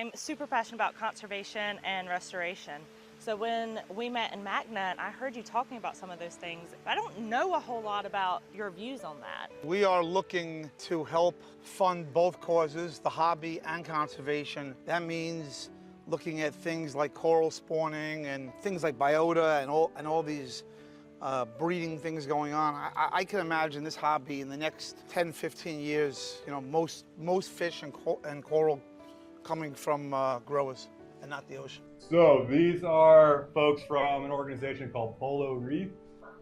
I'm super passionate about conservation and restoration. So when we met in Magna, I heard you talking about some of those things. I don't know a whole lot about your views on that. We are looking to help fund both causes, the hobby and conservation. That means looking at things like coral spawning and things like biota and all these breeding things going on. I can imagine this hobby in the next 10, 15 years, you know, most fish and coral coming from growers and not the ocean. So these are folks from an organization called Polo Reef,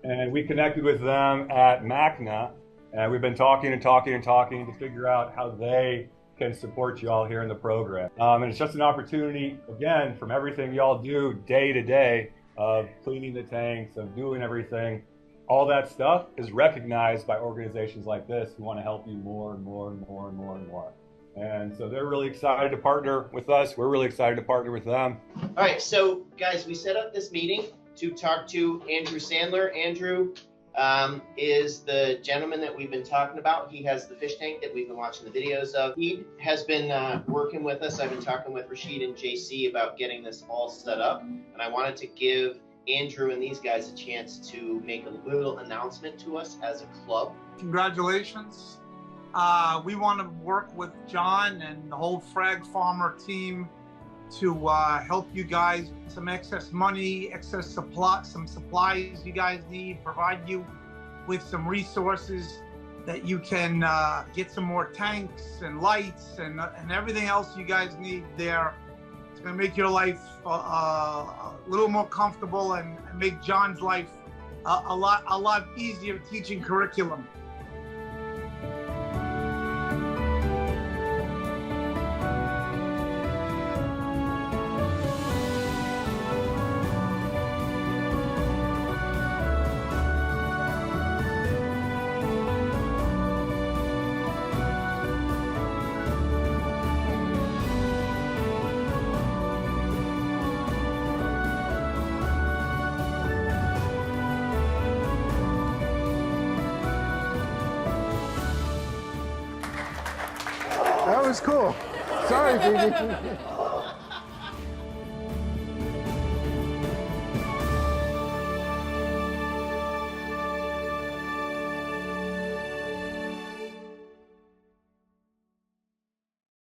and we connected with them at MACNA, and we've been talking to figure out how they can support you all here in the program. And it's just an opportunity, again, from everything y'all do day to day of cleaning the tanks, of doing everything. All that stuff is recognized by organizations like this who want to help you more and more and more and more and more. And so they're really excited to partner with us. We're really excited to partner with them. All right, so guys, we set up this meeting to talk to Andrew Sandler. Andrew is the gentleman that we've been talking about. He has the fish tank that we've been watching the videos of. He has been working with us. I've been talking with Rashid and JC about getting this all set up. And I wanted to give Andrew and these guys a chance to make a little announcement to us as a club. Congratulations. We want to work with John and the whole Frag Farmer team to help you guys with some excess money, excess supply, some supplies you guys need, provide you with some resources that you can get some more tanks and lights and everything else you guys need there. It's going to make your life a little more comfortable and make John's life a lot easier teaching curriculum. That was cool. Sorry, Phoebe.